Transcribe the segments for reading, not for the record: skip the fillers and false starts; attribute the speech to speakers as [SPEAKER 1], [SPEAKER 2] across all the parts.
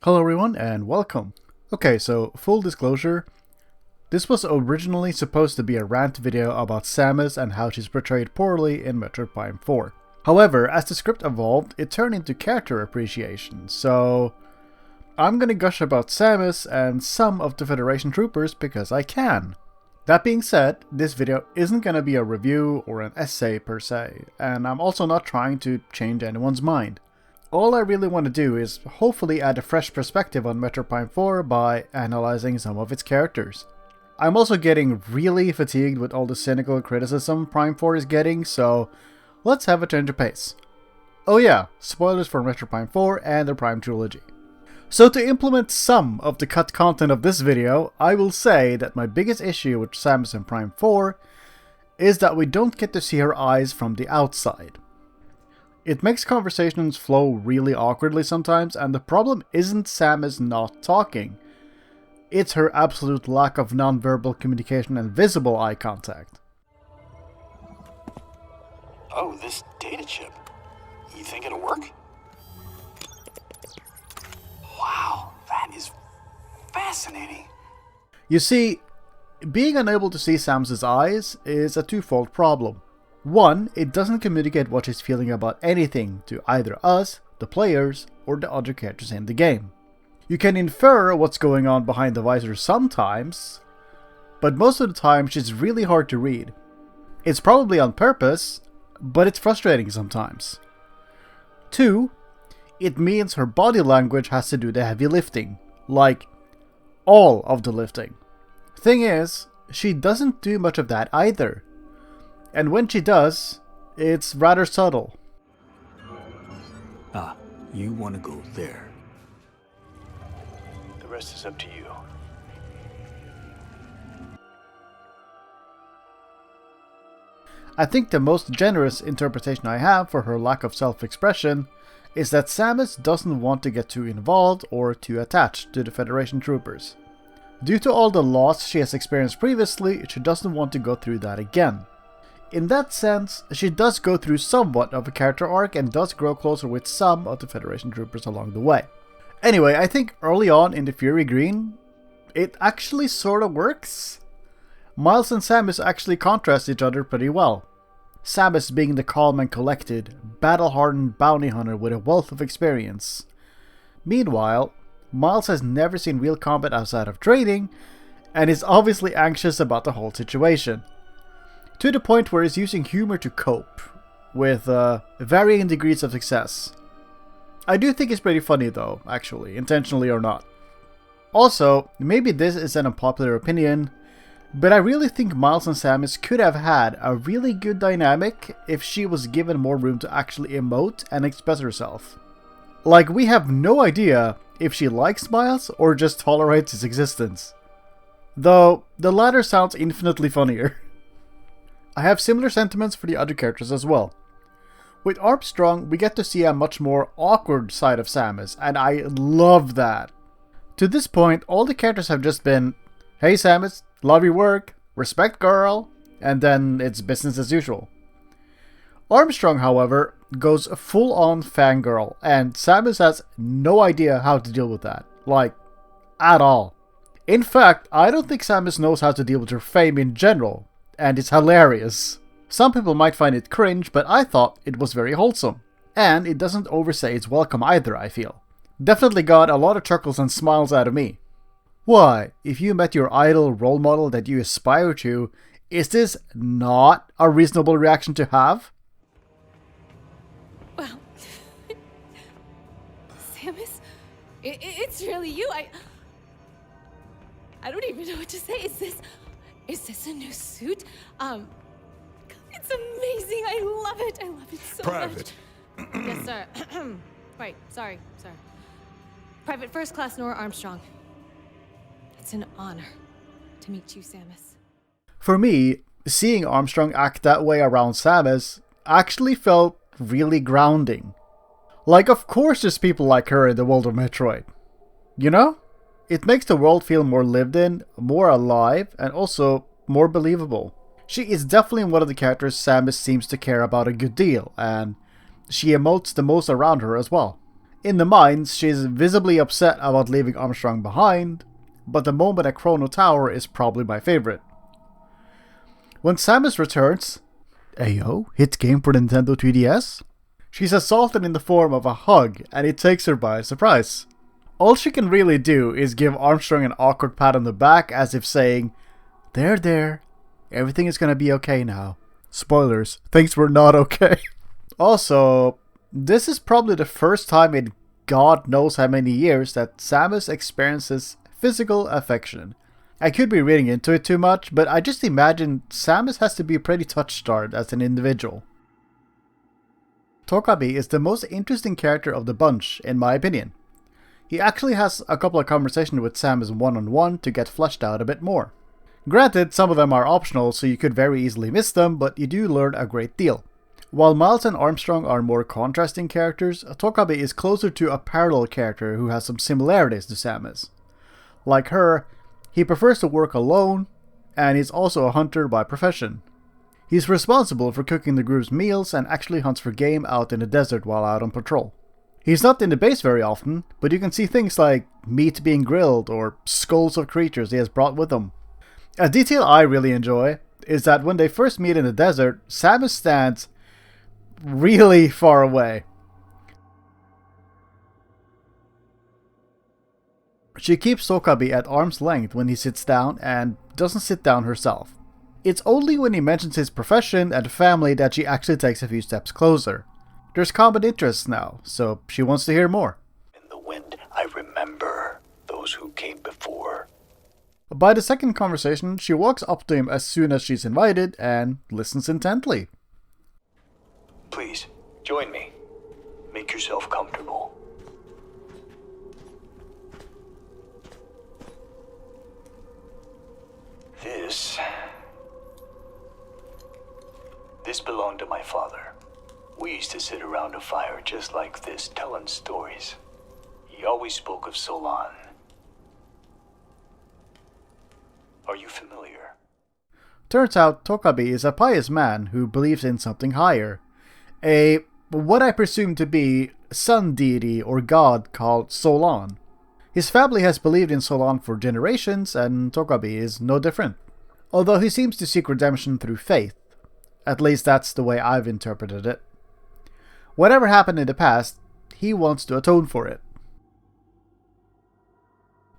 [SPEAKER 1] Hello everyone and welcome. Okay, so full disclosure, this was originally supposed to be a rant video about Samus and how she's portrayed poorly in Metroid Prime 4. However, as the script evolved, it turned into character appreciation, so I'm gonna gush about Samus and some of the Federation troopers because I can. That being said, this video isn't gonna be a review or an essay per se, and I'm also not trying to change anyone's mind. All I really want to do is hopefully add a fresh perspective on Metroid Prime 4 by analyzing some of its characters. I'm also getting really fatigued with all the cynical criticism Prime 4 is getting, so let's have a change of pace. Oh yeah, spoilers for Metroid Prime 4 and the Prime trilogy. So to implement some of the cut content of this video, I will say that my biggest issue with Samus in Prime 4 is that we don't get to see her eyes from the outside. It makes conversations flow really awkwardly sometimes, and the problem isn't Samus not talking. It's her absolute lack of non-verbal communication and visible eye contact.
[SPEAKER 2] Oh, this data chip. You think it'll work? Wow, that is fascinating.
[SPEAKER 1] You see, being unable to see Samus's eyes is a twofold problem. One, it doesn't communicate what she's feeling about anything to either us, the players, or the other characters in the game. You can infer what's going on behind the visor sometimes, but most of the time she's really hard to read. It's probably on purpose, but it's frustrating sometimes. Two, it means her body language has to do the heavy lifting, like all of the lifting. Thing is, she doesn't do much of that either. And when she does, it's rather subtle.
[SPEAKER 2] Ah, you want to go there. The rest is up to you.
[SPEAKER 1] I think the most generous interpretation I have for her lack of self-expression is that Samus doesn't want to get too involved or too attached to the Federation troopers. Due to all the loss she has experienced previously, she doesn't want to go through that again. In that sense, she does go through somewhat of a character arc and does grow closer with some of the Federation troopers along the way. Anyway, I think early on in the Fury Green, it actually sort of works. Miles and Samus actually contrast each other pretty well. Samus being the calm and collected, battle-hardened bounty hunter with a wealth of experience. Meanwhile, Miles has never seen real combat outside of training, and is obviously anxious about the whole situation. To the point where he's using humor to cope, with varying degrees of success. I do think it's pretty funny though, actually, intentionally or not. Also, maybe this is an unpopular opinion, but I really think Miles and Samus could have had a really good dynamic if she was given more room to actually emote and express herself. Like, we have no idea if she likes Miles or just tolerates his existence. Though, the latter sounds infinitely funnier. I have similar sentiments for the other characters as well. With Armstrong, we get to see a much more awkward side of Samus, and I love that. To this point, all the characters have just been, "Hey Samus, love your work, respect girl," and then it's business as usual. Armstrong, however, goes full-on fangirl, and Samus has no idea how to deal with that. Like, at all. In fact, I don't think Samus knows how to deal with her fame in general. And it's hilarious. Some people might find it cringe, but I thought it was very wholesome. And it doesn't overstay its welcome either, I feel. Definitely got a lot of chuckles and smiles out of me. Why, if you met your idol role model that you aspire to, is this not a reasonable reaction to have?
[SPEAKER 3] Well, Samus, it's really you. I don't even know what to say. Is this a new suit? It's amazing. I love it. I love it so
[SPEAKER 2] Private.
[SPEAKER 3] much. Yes, sir. Right. Sorry, sir. Private First Class Nora Armstrong. It's an honor to meet you, Samus.
[SPEAKER 1] For me, seeing Armstrong act that way around Samus actually felt really grounding. Like, of course there's people like her in the world of Metroid. You know? It makes the world feel more lived in, more alive, and also more believable. She is definitely one of the characters Samus seems to care about a good deal, and she emotes the most around her as well. In the mines, she's visibly upset about leaving Armstrong behind, but the moment at Chrono Tower is probably my favorite. When Samus returns, "Ayo, hit game for Nintendo 3DS?" She's assaulted in the form of a hug, and it takes her by surprise. All she can really do is give Armstrong an awkward pat on the back as if saying, there, everything is gonna be okay now." Spoilers, things were not okay. Also, this is probably the first time in God knows how many years that Samus experiences physical affection. I could be reading into it too much, but I just imagine Samus has to be pretty touch-starved as an individual. Tokabi is the most interesting character of the bunch, in my opinion. He actually has a couple of conversations with Samus one-on-one to get fleshed out a bit more. Granted, some of them are optional, so you could very easily miss them, but you do learn a great deal. While Miles and Armstrong are more contrasting characters, Tokabi is closer to a parallel character who has some similarities to Samus. Like her, he prefers to work alone, and he's also a hunter by profession. He's responsible for cooking the group's meals and actually hunts for game out in the desert while out on patrol. He's not in the base very often, but you can see things like meat being grilled or skulls of creatures he has brought with him. A detail I really enjoy is that when they first meet in the desert, Samus stands really far away. She keeps Tokabi at arm's length when he sits down and doesn't sit down herself. It's only when he mentions his profession and family that she actually takes a few steps closer. There's common interests now, so she wants to hear more.
[SPEAKER 2] In the wind, I remember those who came before.
[SPEAKER 1] By the second conversation, she walks up to him as soon as she's invited and listens intently.
[SPEAKER 2] Please, join me. Make yourself comfortable. This belonged to my father. We used to sit around a fire just like this, telling stories. He always spoke of Solon. Are you familiar?
[SPEAKER 1] Turns out Tokabi is a pious man who believes in something higher. What I presume to be sun deity or god called Solon. His family has believed in Solon for generations, and Tokabi is no different. Although he seems to seek redemption through faith. At least that's the way I've interpreted it. Whatever happened in the past, he wants to atone for it.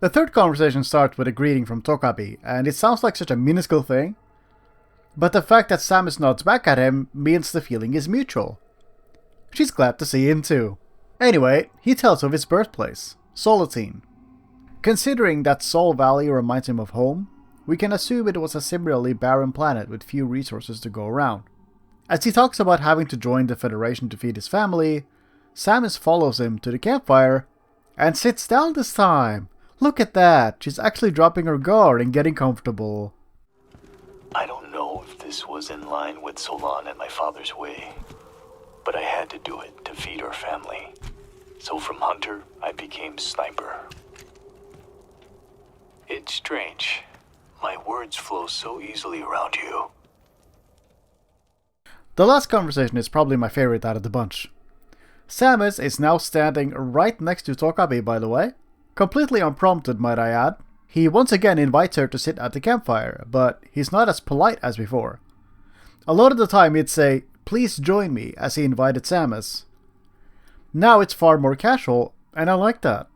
[SPEAKER 1] The third conversation starts with a greeting from Tokabi, and it sounds like such a minuscule thing. But the fact that Samus nods back at him means the feeling is mutual. She's glad to see him too. Anyway, he tells of his birthplace, Solotine. Considering that Sol Valley reminds him of home, we can assume it was a similarly barren planet with few resources to go around. As he talks about having to join the Federation to feed his family, Samus follows him to the campfire and sits down this time. Look at that, she's actually dropping her guard and getting comfortable.
[SPEAKER 2] I don't know if this was in line with Solon and my father's way, but I had to do it to feed our family. So from hunter, I became sniper. It's strange. My words flow so easily around you.
[SPEAKER 1] The last conversation is probably my favorite out of the bunch. Samus is now standing right next to Tokabi, by the way. Completely unprompted, might I add. He once again invites her to sit at the campfire, but he's not as polite as before. A lot of the time he'd say, "Please join me," as he invited Samus. Now it's far more casual, and I like that.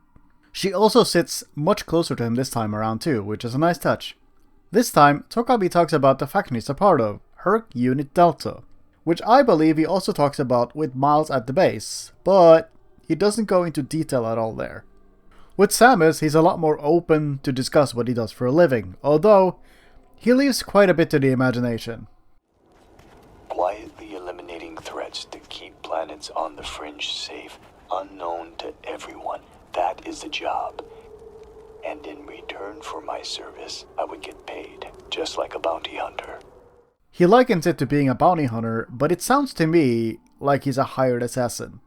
[SPEAKER 1] She also sits much closer to him this time around too, which is a nice touch. This time, Tokabi talks about the faction he's a part of, Herc Unit Delta, which I believe he also talks about with Miles at the base, but he doesn't go into detail at all there. With Samus, he's a lot more open to discuss what he does for a living, although he leaves quite a bit to the imagination.
[SPEAKER 2] Quietly eliminating threats to keep planets on the fringe safe, unknown to everyone. That is the job. And in return for my service, I would get paid, just like a bounty hunter.
[SPEAKER 1] He likens it to being a bounty hunter, but it sounds to me like he's a hired assassin.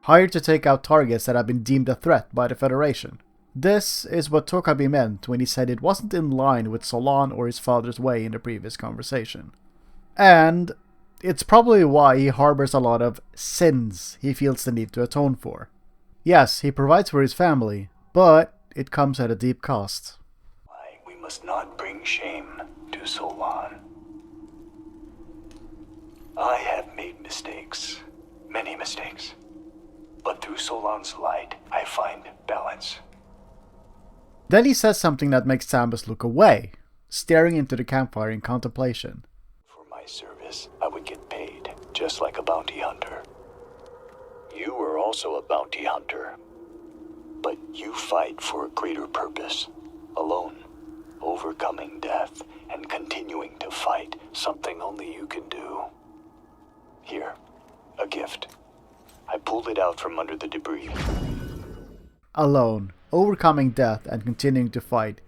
[SPEAKER 1] Hired to take out targets that have been deemed a threat by the Federation. This is what Tokabi meant when he said it wasn't in line with Solon or his father's way in the previous conversation. And it's probably why he harbors a lot of sins he feels the need to atone for. Yes, he provides for his family, but it comes at a deep cost.
[SPEAKER 2] We must not bring shame to Solon. I have made mistakes, many mistakes. But through Solon's light, I find balance.
[SPEAKER 1] Then he says something that makes Samus look away, staring into the campfire in contemplation.
[SPEAKER 2] For my service, I would get paid, just like a bounty hunter. You are also a bounty hunter. But you fight for a greater purpose, alone, overcoming death and continuing to fight, something only you can do. Here, a gift. I pulled it out from under the debris.
[SPEAKER 1] Alone, overcoming death and continuing to fight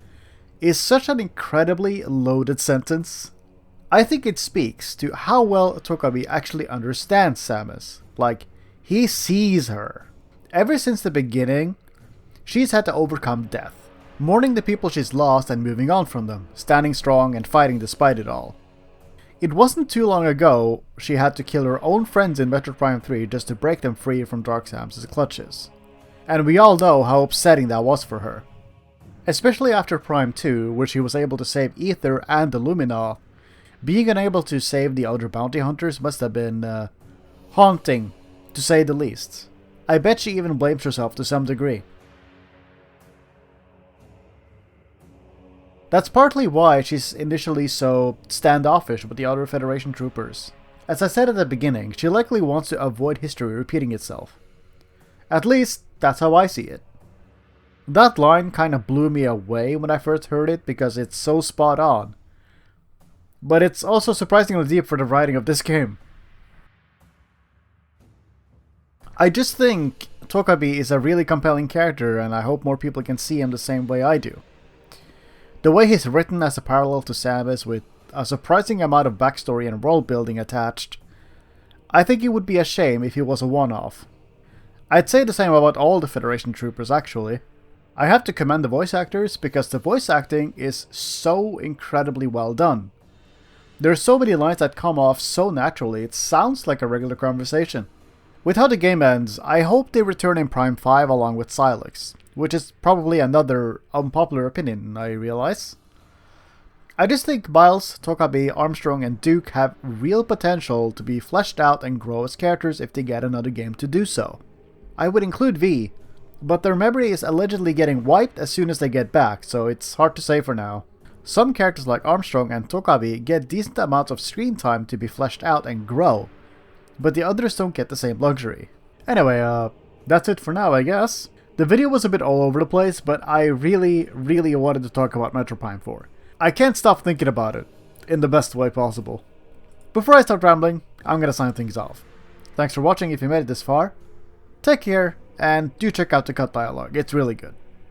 [SPEAKER 1] is such an incredibly loaded sentence. I think it speaks to how well Tokabi actually understands Samus. Like, he sees her. Ever since the beginning, she's had to overcome death, mourning the people she's lost and moving on from them, standing strong and fighting despite it all. It wasn't too long ago she had to kill her own friends in Metroid Prime 3 just to break them free from Dark Samus' clutches. And we all know how upsetting that was for her. Especially after Prime 2, where she was able to save Aether and the Lumina, being unable to save the other bounty hunters must have been haunting, to say the least. I bet she even blames herself to some degree. That's partly why she's initially so standoffish with the other Federation troopers. As I said at the beginning, she likely wants to avoid history repeating itself. At least, that's how I see it. That line kind of blew me away when I first heard it because it's so spot on. But it's also surprisingly deep for the writing of this game. I just think Tokabi is a really compelling character, and I hope more people can see him the same way I do. The way he's written as a parallel to Samus with a surprising amount of backstory and world building attached, I think it would be a shame if he was a one-off. I'd say the same about all the Federation troopers actually. I have to commend the voice actors because the voice acting is so incredibly well done. There are so many lines that come off so naturally it sounds like a regular conversation. With how the game ends, I hope they return in Prime 5 along with Sylux, which is probably another unpopular opinion, I realize. I just think Miles, Tokabi, Armstrong, and Duke have real potential to be fleshed out and grow as characters if they get another game to do so. I would include V, but their memory is allegedly getting wiped as soon as they get back, so it's hard to say for now. Some characters like Armstrong and Tokabi get decent amounts of screen time to be fleshed out and grow, but the others don't get the same luxury. Anyway, that's it for now, I guess. The video was a bit all over the place, but I really wanted to talk about Metroid Prime 4. I can't stop thinking about it, in the best way possible. Before I start rambling, I'm gonna sign things off. Thanks for watching if you made it this far. Take care, and do check out the cut dialogue, it's really good.